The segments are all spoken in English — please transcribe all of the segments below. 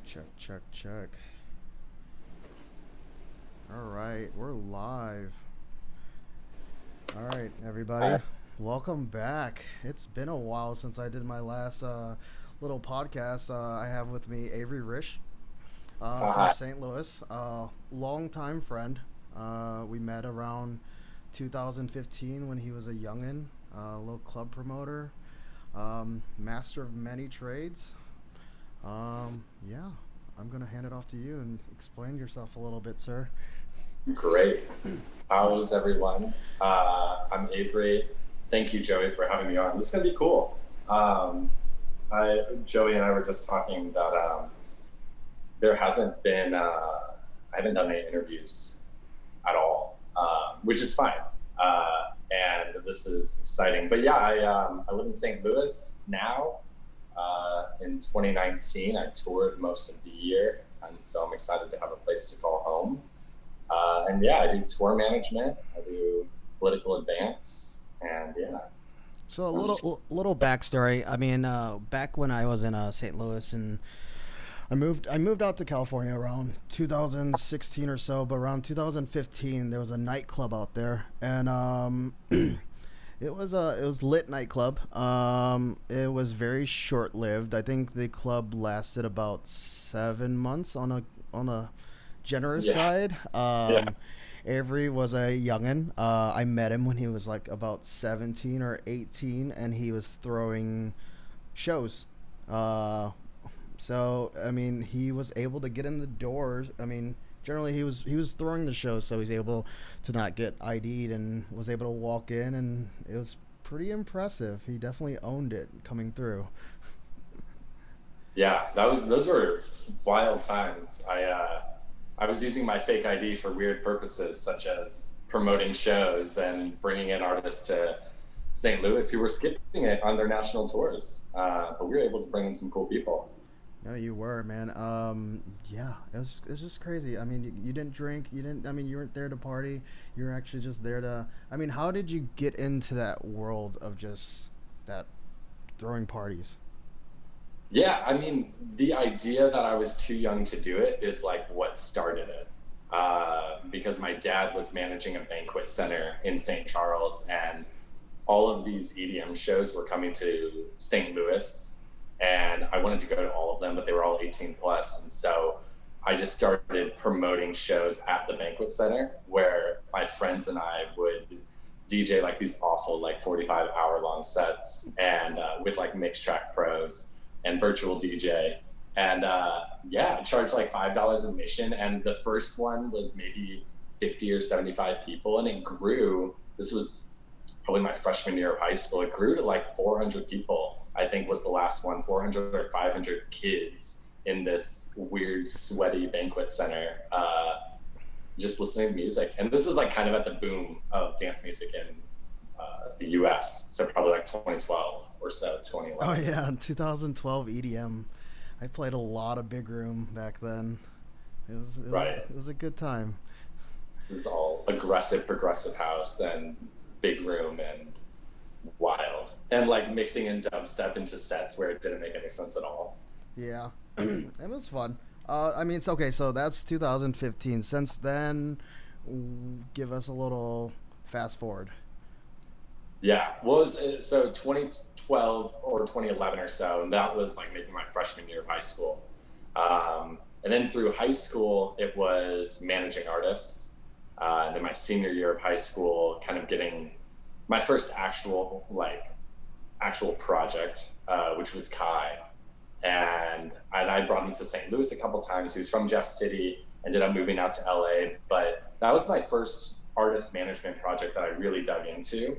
Check, check, check. All right, we're live. All right, everybody, welcome back. It's been a while since I did my last little podcast. I have with me Avery Risch from Hi. St. Louis, longtime friend. We met around 2015 when he was a youngin, little club promoter, master of many trades. Yeah, I'm gonna hand it off to you and explain yourself a little bit, sir. Great. How's everyone? I'm Avery. Thank you, Joey, for having me on. This is gonna be cool. Um, Joey and I were just talking that there hasn't been. I haven't done any interviews at all, which is fine. And this is exciting. But yeah, I live in St. Louis now. In 2019, I toured most of the year, and so I'm excited to have a place to call home. And yeah, I do tour management, I do political advance, and yeah. So a I'm just, little backstory. I mean, back when I was in St. Louis and I moved out to California around 2016 or so, but around 2015 there was a nightclub out there, and it was lit nightclub. It was very short lived. I think the club lasted about 7 months on a generous yeah, side. yeah, Avery was a youngin. I met him when he was like about 17 or 18, and he was throwing shows. Uh, so I mean, he was able to get in the doors. I mean, generally he was throwing the shows, so he's able to not get ID'd and was able to walk in, and it was pretty impressive. He definitely owned it coming through. yeah. Those were wild times. I was using my fake ID for weird purposes, such as promoting shows and bringing in artists to St. Louis who were skipping it on their national tours. But we were able to bring in some cool people. No, you were, man. Yeah, it was just crazy. I mean, you didn't drink. You didn't. I mean, you weren't there to party. You were actually just there to. I mean, how did you get into that world of just that throwing parties? Yeah, I mean, the idea that I was too young to do it is like what started it. Because my dad was managing a banquet center in St. Charles, and all of these EDM shows were coming to St. Louis, and I wanted to go to all of them, but they were all 18 plus, and so I just started promoting shows at the banquet center where my friends and I would DJ like these awful like 45-hour long sets and with like mix track pros and virtual DJ. And yeah, charged like $5 admission. And the first one was maybe 50 or 75 people. And it grew. This was probably my freshman year of high school. It grew to like 400 people, I think was the last one, 400 or 500 kids in this weird, sweaty banquet center, just listening to music. And this was like kind of at the boom of dance music in the US. So probably like 2012 or so, Oh 2011. yeah, in 2012 EDM. I played a lot of big room back then. Right. It was a good time. This is all aggressive, progressive house and big room and wild. And like mixing in dubstep into sets where it didn't make any sense at all. Yeah, it was fun. I mean, it's okay. So that's 2015. Since then, give us a little fast forward. Yeah. What was it? So 2012 or 2011 or so, and that was like maybe my freshman year of high school. And then through high school, it was managing artists. And then my senior year of high school, kind of getting my first actual project, which was Kai. And I brought him to St. Louis a couple times. He was from Jeff City, ended up moving out to LA. But that was my first artist management project that I really dug into.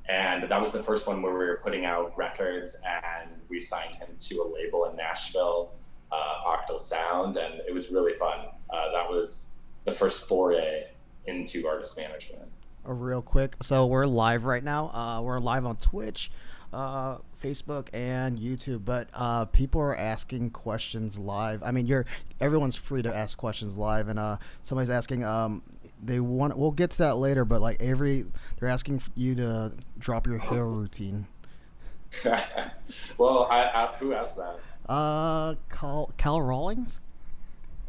And that was the first one where we were putting out records, and we signed him to a label in Nashville, Octal Sound, and it was really fun. That was the first foray into artist management. Real quick. So we're live right now. We're live on Twitch, Facebook, and YouTube. But people are asking questions live. I mean, everyone's free to ask questions live. And somebody's asking. They want. We'll get to that later. But like Avery, they're asking you to drop your hair routine. Well, who asked that? Cal Rawlings.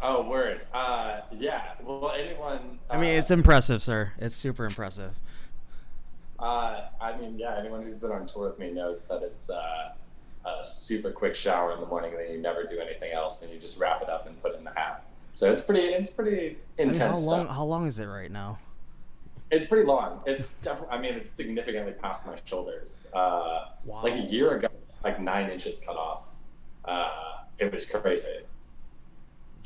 Oh, word. Yeah. Well, anyone. I mean, it's impressive, sir. It's super impressive. I mean, yeah. Anyone who's been on tour with me knows that it's a super quick shower in the morning, and then you never do anything else, and you just wrap it up and put it in the hat. So it's pretty I mean, intense stuff. how long is it right now? It's pretty long. It's definitely. I mean, it's significantly past my shoulders. Like a Wow. year ago, like 9 inches cut off. It was crazy.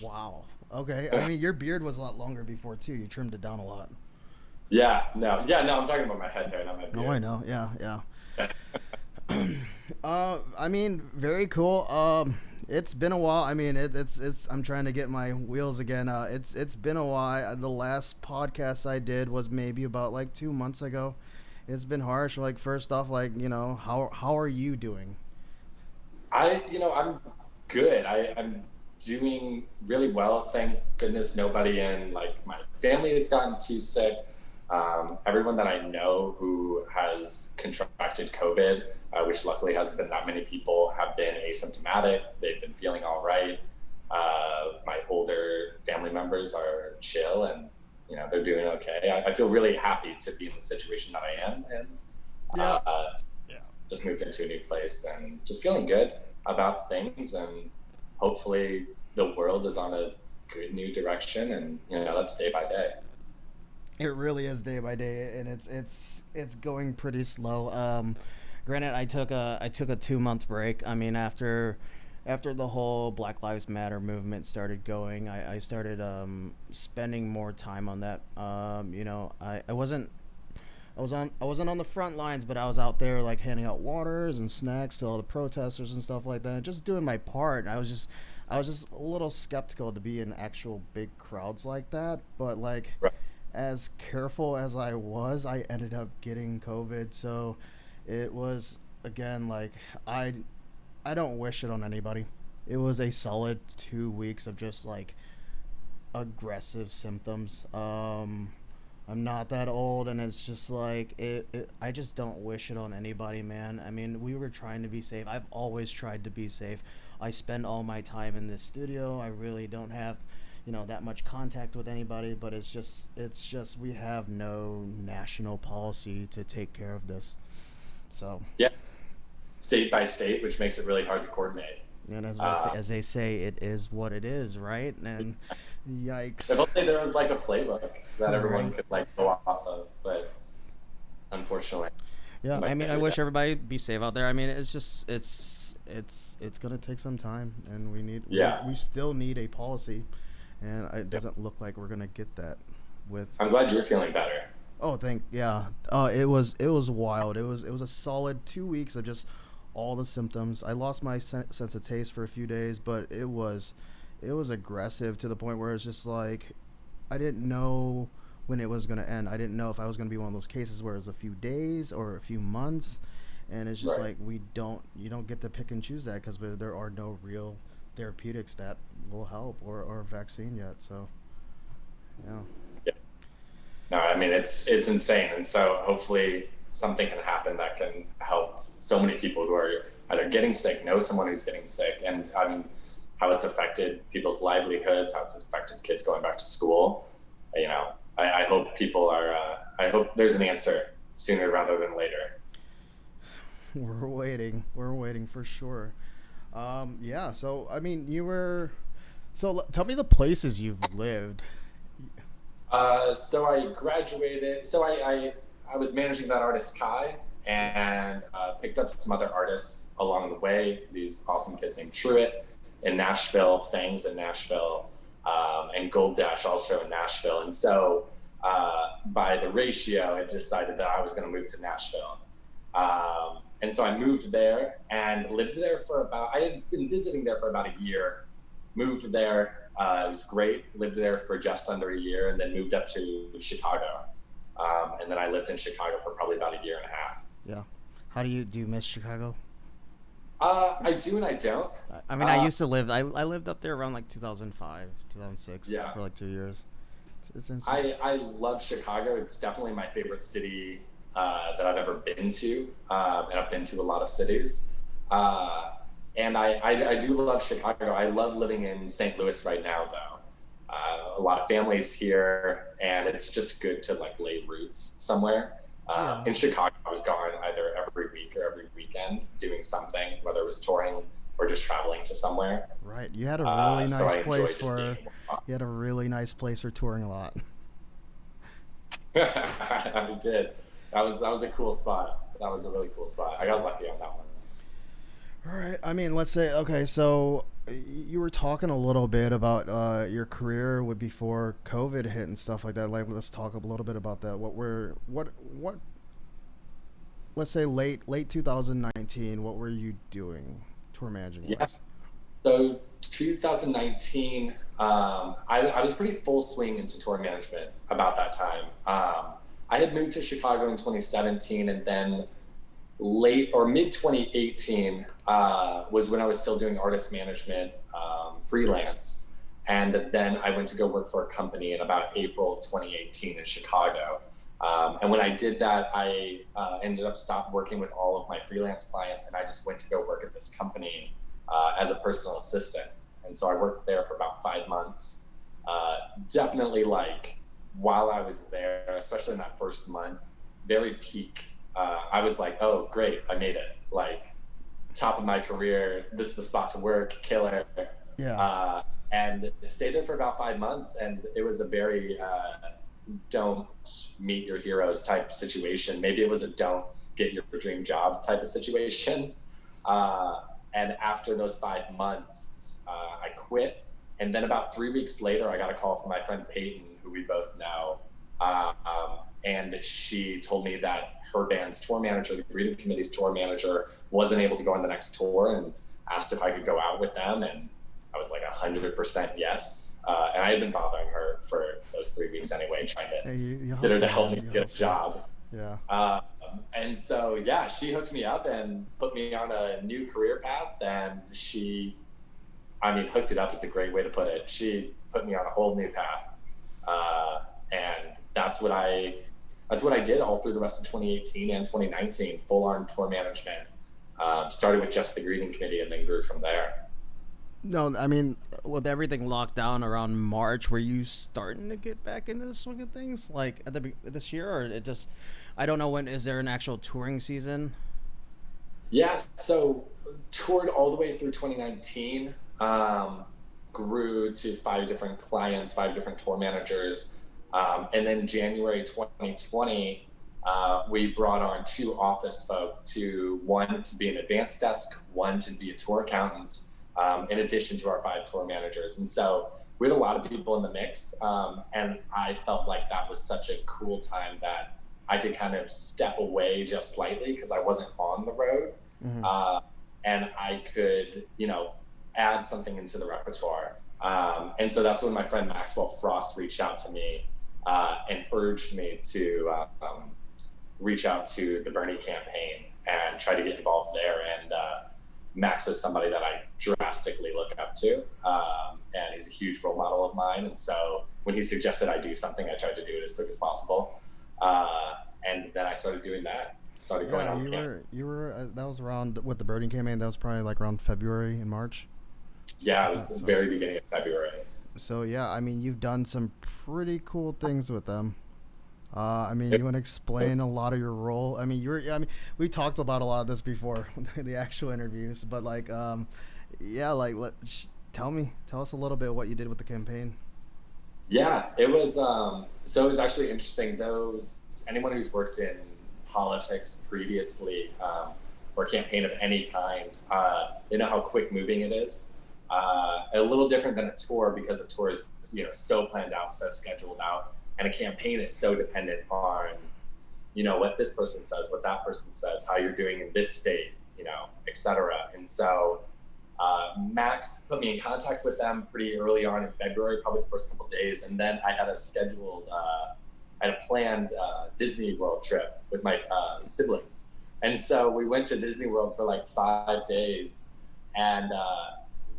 Wow. Okay. I mean, your beard was a lot longer before too. You trimmed it down a lot. Yeah, no. I'm talking about my head hair, not my Oh, I beard. know. Yeah, yeah. I mean, very cool. It's been a while. I mean, it's. I'm trying to get my wheels again. It's been a while. The last podcast I did was maybe about like 2 months ago. It's been harsh. Like first off, like how are you doing? I'm good. I'm doing really well. Thank goodness nobody in like my family has gotten too sick. Everyone that I know who has contracted COVID, which luckily hasn't been that many people, have been asymptomatic. They've been feeling all right. My older family members are chill and they're doing okay. I feel really happy to be in the situation that I am and Yeah. uh, Yeah. just moved into a new place and just feeling good about things and hopefully the world is on a good new direction and that's day by day. It really is day by day, and it's going pretty slow. Granted, I took a 2 month break. I mean, after the whole Black Lives Matter movement started going, I started spending more time on that. I wasn't on the front lines, but I was out there like handing out waters and snacks to all the protesters and stuff like that, just doing my part. I was just a little skeptical to be in actual big crowds like that, but like Right. as careful as I was, I ended up getting COVID. So it was again like I don't wish it on anybody. It was a solid 2 weeks of just like aggressive symptoms. I'm not that old, and it's just like I just don't wish it on anybody, man. I mean, we were trying to be safe. I've always tried to be safe. I spend all my time in this studio. I really don't have, that much contact with anybody. But it's just we have no national policy to take care of this. So, Yeah, state by state, which makes it really hard to coordinate. and uh, as they say, it is what it is, right? And if yikes, only there was like a playbook that everyone right? could like go off of, but unfortunately Yeah, I might mean, I do that. wish everybody be safe out there. I mean, it's gonna take some time, and Yeah, we still need a policy, and it doesn't look like we're gonna get that with. I'm glad you're feeling better. Oh, thank yeah. It was wild. It was a solid 2 weeks of just all the symptoms. I lost my sense of taste for a few days, but it was aggressive to the point where it's just like I didn't know when it was gonna end. I didn't know if I was gonna be one of those cases where it's a few days or a few months, and it's just Right. like you don't get to pick and choose that because there are no real therapeutics that will help or vaccine yet. So yeah. Yeah. No, I mean it's insane, and so hopefully something can happen that can help so many people who are either getting sick, know someone who's getting sick, and I mean how it's affected people's livelihoods, how it's affected kids going back to school. I hope people are. I hope there's an answer sooner rather than later. We're waiting. We're waiting for sure. Yeah. So I mean, tell me the places you've lived. So I graduated. So I was managing that artist Kai and picked up some other artists along the way. These awesome kids named Truitt in Nashville, Fangs in Nashville, and Gold Dash also in Nashville. And so by the ratio, I decided that I was going to move to Nashville. And so I moved there and lived there for I had been visiting there for about a year, moved there. It was great. Lived there for just under a year and then moved up to Chicago. And then I lived in Chicago for probably about a year and a half. Yeah. How do you miss Chicago? I do and I don't. I mean, I Uh, used to live. I lived up there around like 2005, 2006 yeah, for like 2 years. It's interesting. I love Chicago. It's definitely my favorite city that I've ever been to. And I've been to a lot of cities. Uh, and I do love Chicago. I love living in St. Louis right now, though. a lot of families here, and it's just good to like lay roots somewhere. Yeah. In Chicago, I was gone either every week or every weekend doing something, whether it was touring or just traveling to somewhere. Right. You had a really So nice I enjoy place just being for. able You had a really nice place for touring a lot. to. I did. That was a cool spot. That was a really cool spot. I got lucky on that one. All right. I mean, let's say okay. So you were talking a little bit about your career would before COVID hit and stuff like that. Like, let's talk a little bit about that. What? Let's say late 2019. What were you doing, tour managing Yeah. wise? So 2019, I was pretty full swing into tour management about that time. I had moved to Chicago in 2017, and then late or mid 2018 was when I was still doing artist management freelance. And then I went to go work for a company in about April of 2018 in Chicago. And when I did that, I ended up stopped working with all of my freelance clients, and I just went to go work at this company as a personal assistant. And so I worked there for about 5 months. Definitely like while I was there, especially in that first month, very peak. I was like, oh, great, I made it. Like, top of my career, this is the spot to work, killer. Yeah. Uh, and stayed there for about 5 months. And it was a very don't meet your heroes type situation. Maybe it was a don't get your dream jobs type of situation. Uh, and after those 5 months, I quit. And then about 3 weeks later, I got a call from my friend Peyton, who we both know. And she told me that her band's tour manager, the Greeting Committee's tour manager, wasn't able to go on the next tour and asked if I could go out with them. And I was like 100% yes. And I had been bothering her for those 3 weeks anyway, trying to Hey, you get her to hustle, help man. me You get a hustle. job. Yeah. And so, yeah, she hooked me up and put me on a new career path. And hooked it up is a great way to put it. She put me on a whole new path. And that's what I did all through the rest of 2018 and 2019, full on tour management. Started with just the Greeting Committee and then grew from there. No, I mean, with everything locked down around March, were you starting to get back into the swing of things, like this year, or it just? I don't know when. Is there an actual touring season? Yeah, so toured all the way through 2019, grew to 5 different clients, 5 different tour managers. And then January 2020, we brought on 2 office folk, to one to be an advanced desk, one to be a tour accountant, in addition to our 5 tour managers. And so we had a lot of people in the mix. And I felt like that was such a cool time that I could kind of step away just slightly because I wasn't on the road. Mm-hmm. Uh, and I could, add something into the repertoire. And so that's when my friend Maxwell Frost reached out to me and urged me to reach out to the Bernie campaign and try to get involved there. And Max is somebody that I drastically look up to, and he's a huge role model of mine. And so when he suggested I do something, I tried to do it as quick as possible. And then I started doing that. Started going Yeah, on camp. you were. That was around with the birding campaign. That was probably like around February and March. Yeah, it was the So, very beginning of February. so yeah, I mean, you've done some pretty cool things with them. I mean, you want to explain a lot of your role? I mean, I mean, we talked about a lot of this before the actual interviews, but like, yeah, like, tell us a little bit what you did with the campaign. Yeah, it was. So it was actually interesting. Anyone who's worked in politics previously, or campaign of any kind, they know how quick moving it is. A little different than a tour because a tour is so planned out, so scheduled out, and a campaign is so dependent on what this person says, what that person says, how you're doing in this state, etc. And so Max put me in contact with them pretty early on in February, probably the first couple of days, and then I had a planned Disney World trip with my siblings, and so we went to Disney World for like 5 days, and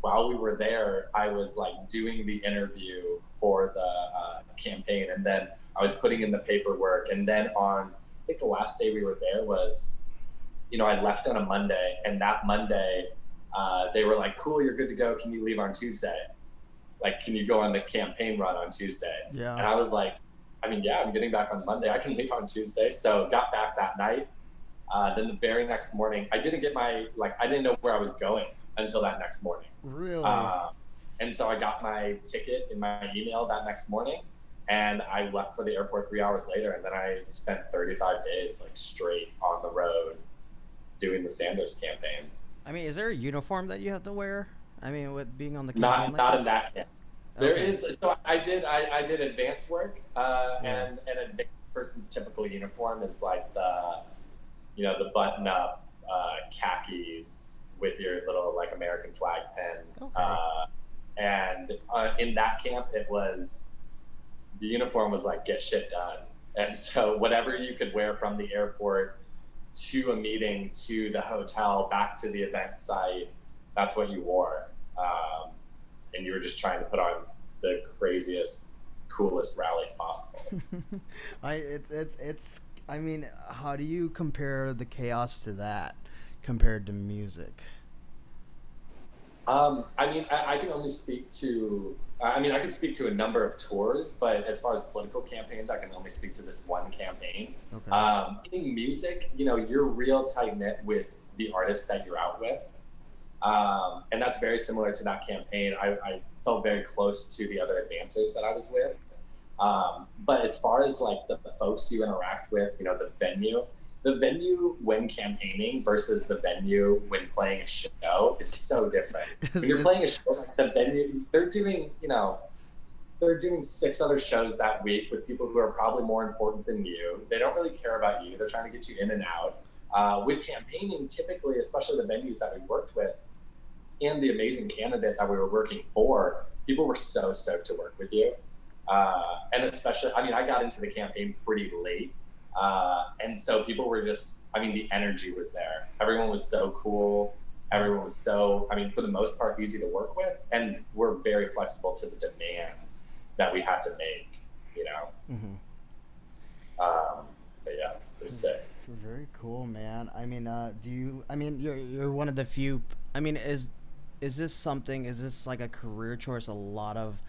while we were there, I was like doing the interview for the campaign, and then I was putting in the paperwork, and then I think the last day we were there was, I left on a Monday, and that Monday, they were like, cool, you're good to go. Can you leave on Tuesday? like, can you go on the campaign run on Tuesday? Yeah. And I was like, I mean, yeah, I'm getting back on Monday. I can leave on Tuesday. So got back that night. Then the very next morning, I didn't get my, like, I didn't know where I was going until that next morning. Really? Uh, and so I got my ticket in my email that next morning, and I left for the airport 3 hours later. And then I spent 35 days like straight on the road doing the Sanders campaign. I mean, is there a uniform that you have to wear? I mean, with being on the campaign Not like not that? in that camp. There Okay. is, so I did advanced work, Yeah. and an advanced person's typical uniform is like the button up khakis with your little like American flag pin. Okay. And in that camp, it was the uniform was like get shit done. And so whatever you could wear from the airport to a meeting to the hotel back to the event site, that's what you wore. And you were just trying to put on the craziest, coolest rallies possible. It's. I mean, how do you compare the chaos to that compared to music? I mean, I can only speak to. I mean, I can speak to a number of tours, but as far as political campaigns, I can only speak to this one campaign. Okay. In music, you're real tight knit with the artists that you're out with, and that's very similar to that campaign. I felt very close to the other advancers that I was with. But as far as like the folks you interact with, the venue when campaigning versus the venue when playing a show is so different. When you're Is playing a show, like the venue, they're doing six other shows that week with people who are probably more important than you. They don't really care about you. They're trying to get you in and out. With campaigning, typically, especially the venues that we worked with and the amazing candidate that we were working for, people were so stoked to work with you. And especially, I mean, I got into the campaign pretty late. And so people were just, I mean, the energy was there. Everyone was so cool. Everyone was so, I mean, for the most part, easy to work with. And we're very flexible to the demands that we had to make, you know? mm-hmm. But yeah, it was sick. Very cool, man. I mean, do you? I mean, you're one of the few. I mean, is this something? Is this like a career choice? A lot of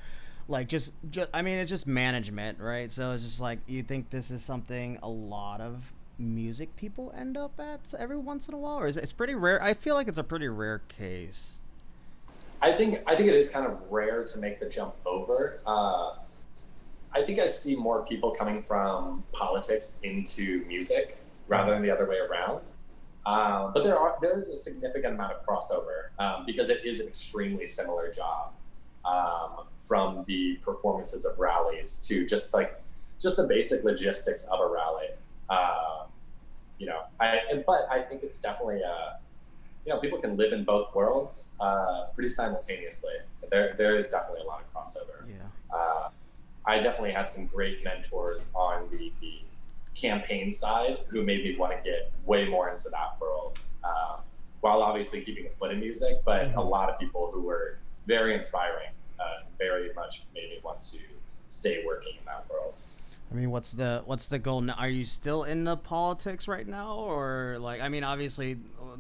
like just I mean, it's just management, right? So it's just like you think this is something a lot of music people end up at every once in a while, or is it's pretty rare? I feel like it's a pretty rare case. I think it is kind of rare to make the jump over. I think I see more people coming from politics into music rather than the other way around. But there is a significant amount of crossover because it is an extremely similar job, from the performances of rallies to just the basic logistics of a rally. But I think it's definitely people can live in both worlds pretty simultaneously. There is definitely a lot of crossover. Yeah. I definitely had some great mentors on the campaign side who made me want to get way more into that world, while obviously keeping a foot in music. But a lot of people who were very inspiring, very much made me want to stay working in that world. I mean, what's the goal now? Are you still in the politics right now, or like? I mean, obviously,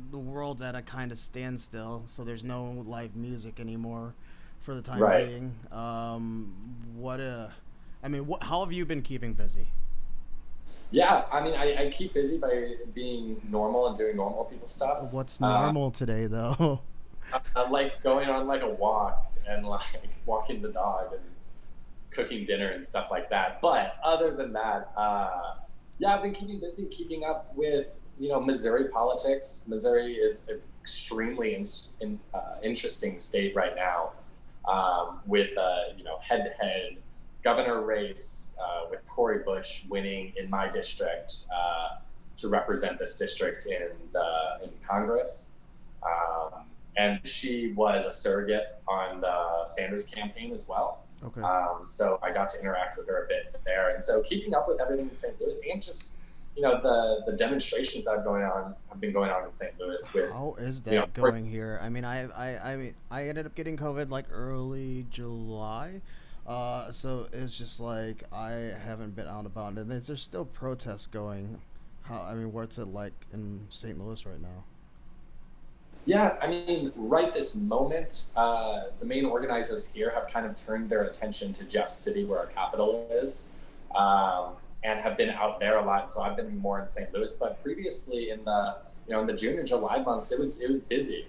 the world's at a kind of standstill, so there's no live music anymore for the time Right. being. I mean, how have you been keeping busy? Yeah, I mean, I keep busy by being normal and doing normal people stuff. What's Uh, normal today, though? I like going on like a walk and like walking the dog and cooking dinner and stuff like that. But other than that, yeah, I've been keeping busy, keeping up with Missouri politics. Missouri is an extremely interesting state right now, with head-to-head governor race, with Cori Bush winning in my district, to represent this district in Congress. And she was a surrogate on the Sanders campaign as well. Okay. So I got to interact with her a bit there. And so keeping up with everything in St. Louis and just, the demonstrations that have been going on in St. Louis with, How is that going here? I mean, I ended up getting COVID like early July, so it's just like I haven't been out about it. And there's still protests going. What's it like in St. Louis right now? Yeah, I mean, right this moment, the main organizers here have kind of turned their attention to Jeff City, where our capital is, and have been out there a lot. And so I've been more in St. Louis, but previously in the in the June and July months, it was busy.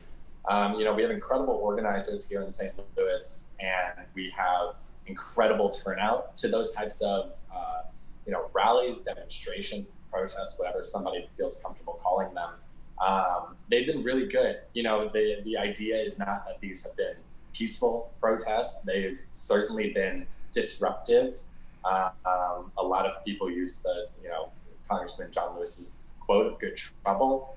We have incredible organizers here in St. Louis, and we have incredible turnout to those types of rallies, demonstrations, protests, whatever somebody feels comfortable calling them. They've been really good. The idea is not that these have been peaceful protests. They've certainly been disruptive. A lot of people use the Congressman John Lewis's quote of "good trouble."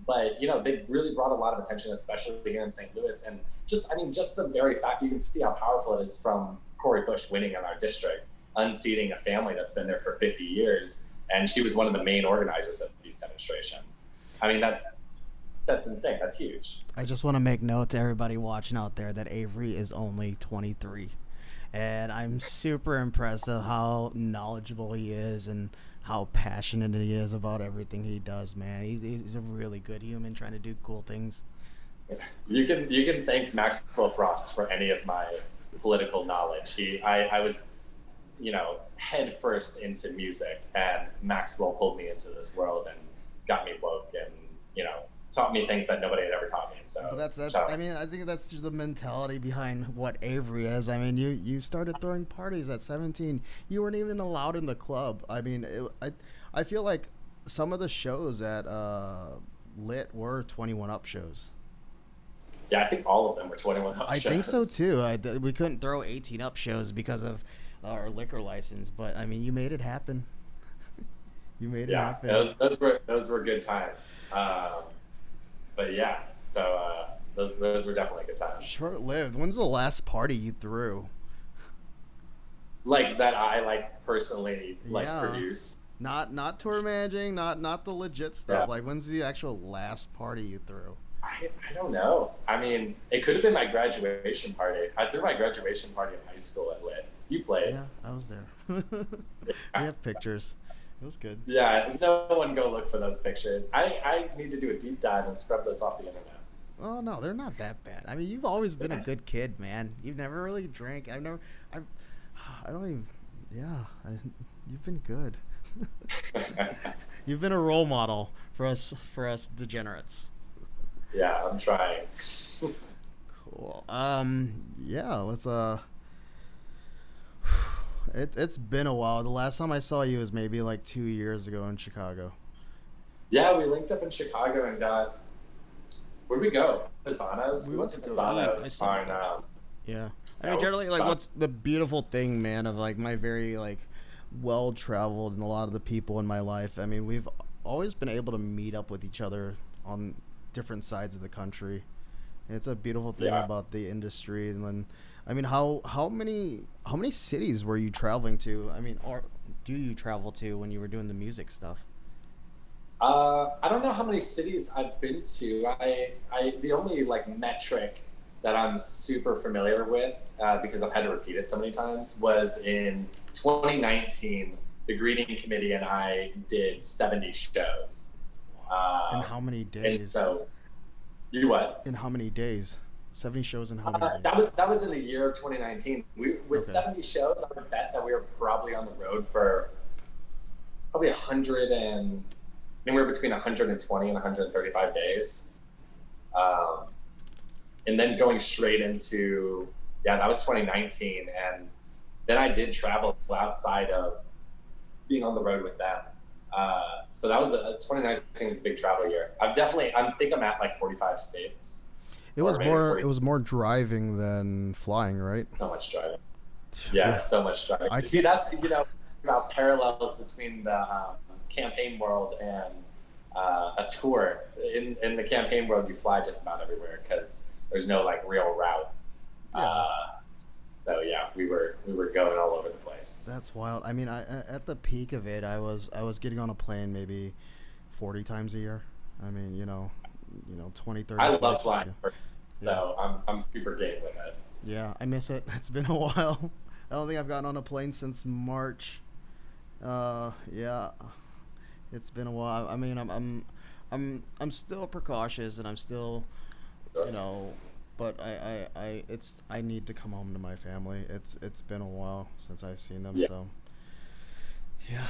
But they've really brought a lot of attention, especially here in St. Louis. And just the very fact, you can see how powerful it is from Cori Bush winning in our district, unseating a family that's been there for 50 years. And she was one of the main organizers of these demonstrations. I mean, that's insane. That's huge. I just want to make note to everybody watching out there that Avery is only 23. And I'm super impressed of how knowledgeable he is and how passionate he is about everything he does, man. He's a really good human trying to do cool things. You can thank Maxwell Frost for any of my political knowledge. I was head first into music, and Maxwell pulled me into this world and got me woke and taught me things that nobody had ever taught me. So But that's I mean, I think that's the mentality behind what Avery is. I mean, you started throwing parties at 17. You weren't even allowed in the club. I mean, I feel like some of the shows at Lit were 21 up shows. Yeah, I think all of them were 21 up I shows. think so too. We couldn't throw 18 up shows because of our liquor license, but I mean, you made it happen. You made it happen. Those were good times. But yeah, so those were definitely good times. Short lived. When's the last party you threw? Like that I personally Yeah. produced. Not tour managing, not the legit stuff. Yeah. Like, when's the actual last party you threw? I don't know. I mean, it could have been my graduation party. I threw my graduation party in high school at Lit. You played. Yeah, I was there. We have pictures. It was good. Yeah, no one go look for those pictures. I need to do a deep dive and scrub those off the internet. Oh no, they're not that bad. I mean, you've always been a good kid, man. You've never really drank. I don't even. Yeah, you've been good. You've been a role model for us degenerates. Yeah, I'm trying. Cool. Yeah, let's It's been a while. The last time I saw you was maybe like 2 years ago in Chicago. Yeah, we linked up in Chicago and got. Where'd we go? Pisano's. We went to Pisano's on. Yeah. I mean, generally, like, what's the beautiful thing, man, of like my very like well-traveled and a lot of the people in my life. I mean, we've always been able to meet up with each other on different sides of the country. It's a beautiful thing about the industry. And then, I mean, how many cities were you traveling to? I mean, or do you travel to when you were doing the music stuff? I don't know how many cities I've been to. I the only metric that I'm super familiar with because I've had to repeat it so many times was in 2019. The greeting committee and I did 70 shows. In how many days? And so, you what? In how many days? 70 shows in how many days? That was in the year of 2019. With 70 shows, I would bet that we were probably on the road for probably 100 and anywhere between 120 and 135 days. And then going straight into, that was 2019. And then I did travel outside of being on the road with them. So that was 2019 is a big travel year. I think I'm at 45 states. It was more driving than flying, right? So much driving. Yeah, so much driving. See, that's about parallels between the campaign world and a tour. In the campaign world, you fly just about everywhere because there's no real route. Yeah. So yeah, we were going all over the place. That's wild. I mean, at the peak of it, I was getting on a plane maybe 40 times a year. I mean, 20, 30. I love flying, so I'm super game with it. Yeah, I miss it. It's been a while. I don't think I've gotten on a plane since March. Yeah, it's been a while. I mean, I'm still precautious, and I'm still, Sure. you know, but I need to come home to my family. It's been a while since I've seen them, Yeah. so yeah.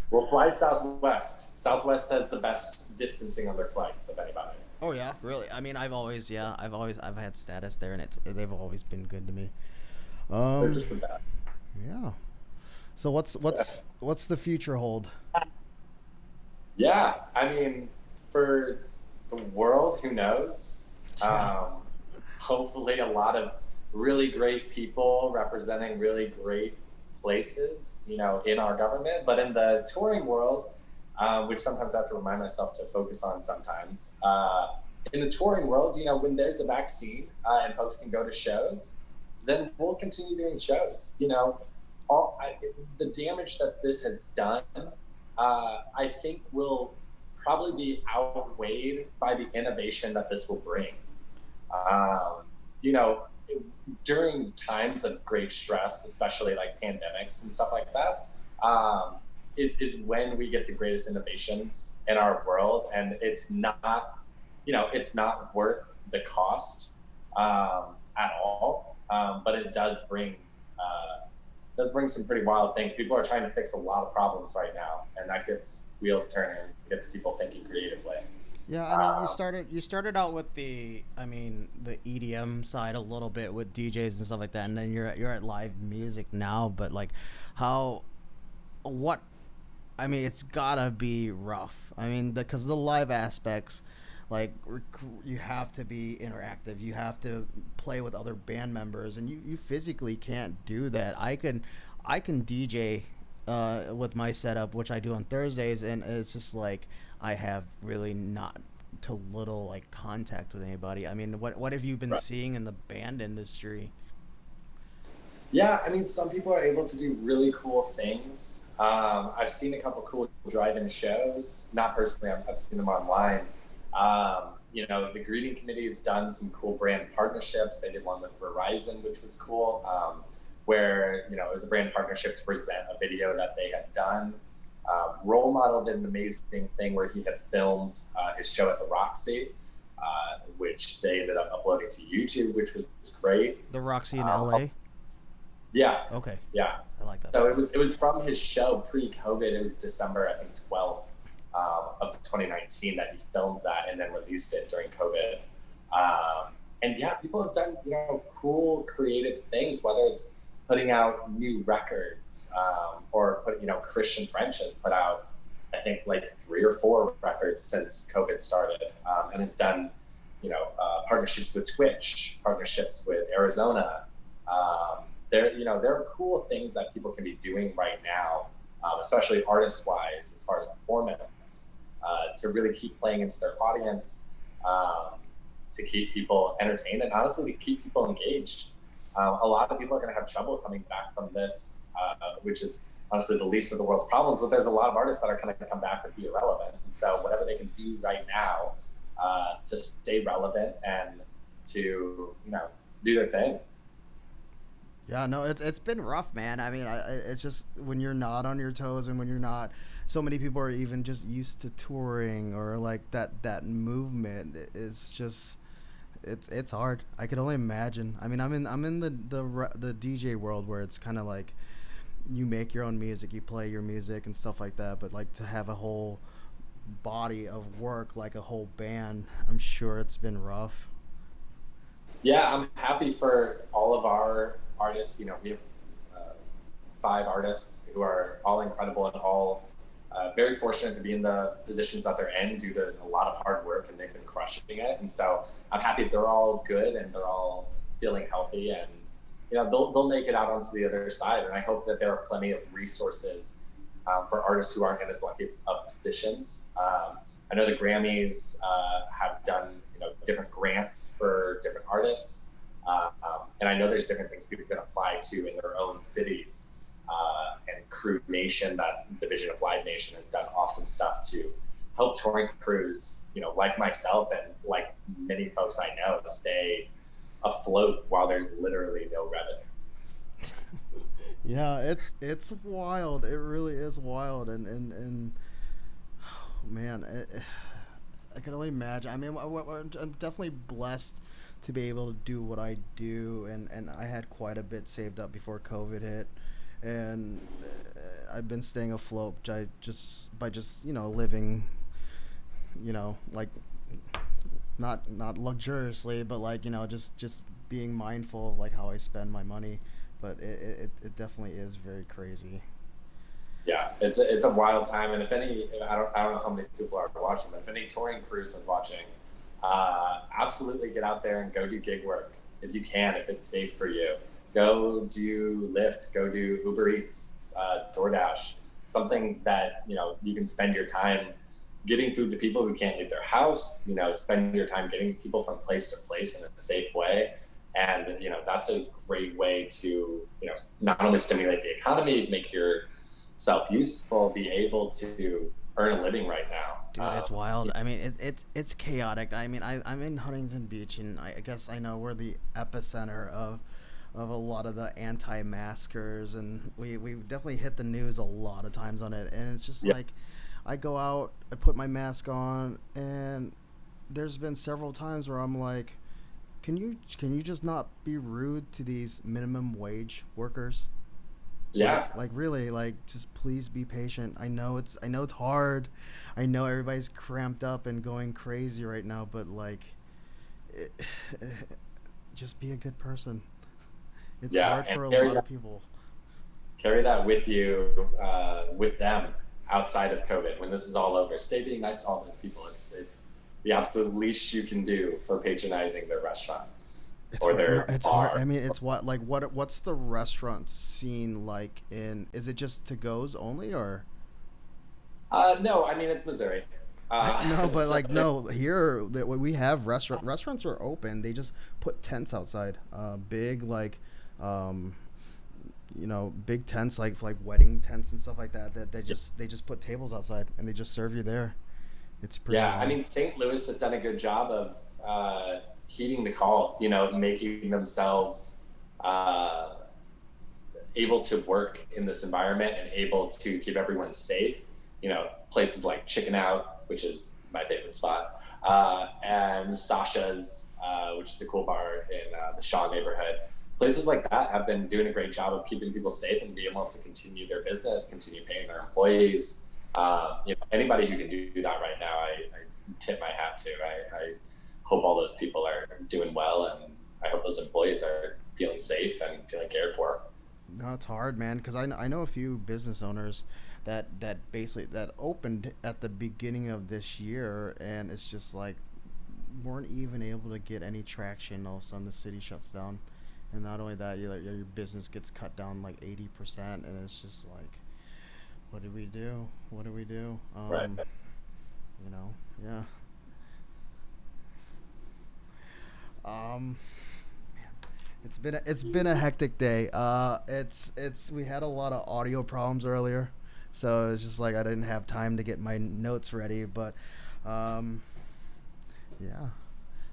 Well, fly Southwest. Southwest has the best distancing on their flights of anybody. Oh yeah, really. I mean, I've had status there, and they've always been good to me. They're Um, just the best. yeah. So what's the future hold? Yeah, I mean, for the world, who knows? Yeah. Hopefully, a lot of really great people representing really great places, in our government. But in the touring world, which sometimes I have to remind myself to focus on sometimes, in the touring world, when there's a vaccine and folks can go to shows, then we'll continue doing shows. The damage that this has done I think will probably be outweighed by the innovation that this will bring. Um, you know, During times of great stress, especially like pandemics and stuff like that, is when we get the greatest innovations in our world, and it's not worth the cost at all. But it does bring some pretty wild things. People are trying to fix a lot of problems right now, and that gets wheels turning, gets people thinking creatively. Yeah, I mean, Um, you started out with the EDM side a little bit with DJs and stuff like that, and then you're at live music now. But like, how what I mean, it's gotta be rough. I mean, because the live aspects, like you have to be interactive. You have to play with other band members, and you physically can't do that. I can DJ with my setup, which I do on Thursdays, and it's just like I have really not to little like contact with anybody. I mean, what have you been right. seeing in the band industry? Yeah, I mean, some people are able to do really cool things. I've seen a couple cool drive-in shows. Not personally, I've seen them online. The greeting committee has done some cool brand partnerships. They did one with Verizon, which was cool, where it was a brand partnership to present a video that they had done. Role Model did an amazing thing where he had filmed his show at the Roxy, which they ended up uploading to YouTube, which was great. The Roxy in Um, LA. yeah, Okay, yeah. I like that So spot. it was from his show pre-COVID. It was December, I think, 12th of 2019 that he filmed that and then released it during COVID. And yeah, people have done cool creative things, whether it's putting out new records or Christian French has put out I think like 3 or 4 records since COVID started, and has done partnerships with Twitch, partnerships with Arizona. There are cool things that people can be doing right now, especially artist wise, as far as performance, to really keep playing into their audience, to keep people entertained, and honestly, to keep people engaged. A lot of people are going to have trouble coming back from this, which is honestly the least of the world's problems. But there's a lot of artists that are going to come back and be irrelevant. And so, whatever they can do right now to stay relevant and to do their thing. Yeah, no, it's been rough, man. I mean, it's just when you're not on your toes, and when you're not, so many people are even just used to touring, or like that movement. It's just it's hard. I could only imagine. I mean, I'm in the DJ world, where it's kind of like you make your own music, you play your music and stuff like that. But like to have a whole body of work, like a whole band, I'm sure it's been rough. Yeah, I'm happy for all of our artists. We have 5 artists who are all incredible and all very fortunate to be in the positions that they're in due to a lot of hard work, and they've been crushing it. And so I'm happy they're all good and they're all feeling healthy, and they'll make it out onto the other side. And I hope that there are plenty of resources for artists who aren't in as lucky of positions. I know the Grammys have done different grants for different artists, and I know there's different things people can apply to in their own cities. And Crew Nation, that division of Live Nation, has done awesome stuff to help touring crews, like myself and like many folks I know, stay afloat while there's literally no revenue. Yeah, it's wild. It really is wild, and man, I can only imagine. I mean, I'm definitely blessed to be able to do what I do, and I had quite a bit saved up before COVID hit, and I've been staying afloat by just living, like not luxuriously, but like just being mindful of like how I spend my money. But it definitely is very crazy. Yeah, it's a wild time, and if any, I don't know how many people are watching, but if any touring crews are watching, absolutely get out there and go do gig work if you can, if it's safe for you. Go do Lyft, go do Uber Eats, DoorDash, something that you can spend your time getting food to people who can't leave their house. Spend your time getting people from place to place in a safe way, and that's a great way to not only stimulate the economy, make yourself useful, be able to earn a living right now. Dude, it's wild. I mean, it's chaotic. I mean, I'm in Huntington Beach, and I guess I know we're the epicenter of a lot of the anti-maskers, and we've definitely hit the news a lot of times on it. And it's just Yeah, like, I go out, I put my mask on, and there's been several times where I'm like, can you just not be rude to these minimum wage workers? yeah, Like really, like just please be patient. I know it's hard. I know everybody's cramped up and going crazy right now, but like it, just be a good person. It's yeah, hard and for a carry lot that of people. carry that with you, with them outside of COVID. When this is all over, stay being nice to all those people. It's the absolute least you can do for patronizing their restaurant It's or hard. No, their it's hard. bar. I mean, it's what's the restaurant scene like in? Is it just to goes only or? No, I mean it's Missouri. No, but So like no, here that we have restaurants are open. They just put tents outside. Big like, um, big tents like wedding tents and stuff like that. That they just put tables outside and they just serve you there. It's pretty yeah, I wild. mean St. Louis has done a good job of heeding the call. Making themselves uh, able to work in this environment and able to keep everyone safe. Places like Chicken Out, which is my favorite spot, and Sasha's, which is a cool bar in the Shaw neighborhood. Places like that have been doing a great job of keeping people safe and being able to continue their business, continue paying their employees. Anybody who can do that right now, I tip my hat to. I hope all those people are doing well, and I hope those employees are feeling safe and feeling cared for. No, it's hard, man. Because I know a few business owners that basically that opened at the beginning of this year, and it's just like weren't even able to get any traction. All of a sudden, the city shuts down, and not only that, your business gets cut down like 80%, and it's just like, what do we do? What do we do? Right. You know, yeah. Um, it's been a hectic day. It's we had a lot of audio problems earlier, so it's just like I didn't have time to get my notes ready. But um, yeah,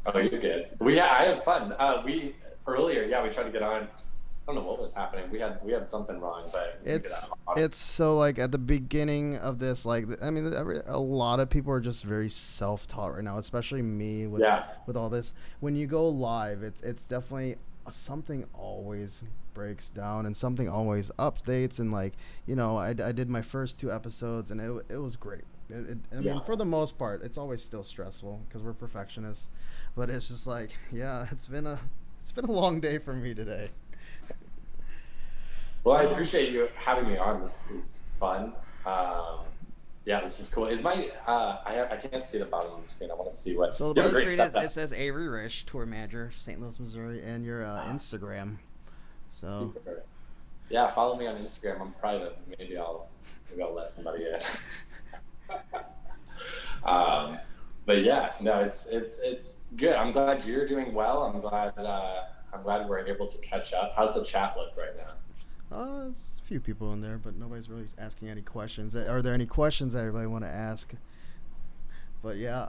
Oh, you're good. I had fun. We earlier, yeah, we tried to get on. I don't know what was happening. We had something wrong, but we figured it's out. it's so like at the beginning of this, like I mean, a lot of people are just very self-taught right now, especially me Yeah, with all this. When you go live, it's definitely something always breaks down and something always updates and like I did my first two episodes and it was great. I yeah. mean, for the most part, it's always still stressful because we're perfectionists, but it's just like yeah, it's been a long day for me today. Well, I appreciate you having me on. This is fun. Yeah, this is cool. Is my I can't see the bottom of the screen. I want to see what So the you have a bottom great screen setup. it says Avery Risch, tour manager, St. Louis, Missouri, and your Instagram. So Super. Yeah, follow me on Instagram. I'm private. Maybe I'll let somebody in. um, but yeah, no, it's good. I'm glad you're doing well. I'm glad we're able to catch up. How's the chat look right now? there's a few people in there, but nobody's really asking any questions. Are there any questions that everybody want to ask? But yeah,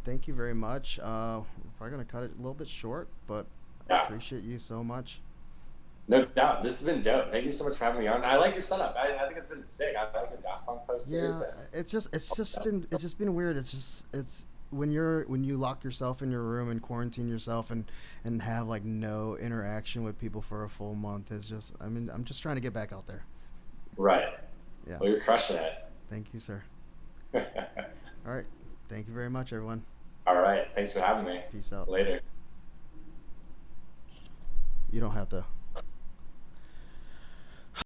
thank you very much. We're probably gonna cut it a little bit short, but Yeah. appreciate you so much. No doubt. This has been dope. Thank you so much for having me on. I like your setup. I think it's been sick. I like the Daft Punk posters. Yeah, And it's just been weird. It's when you lock yourself in your room and quarantine yourself and have like no interaction with people for a full month. It's just, I mean, I'm just trying to get back out there. right. Yeah. Well, you're crushing it. Thank you, sir. All right. Thank you very much, everyone. All right. Thanks for having me. Peace out. Later. You don't have to.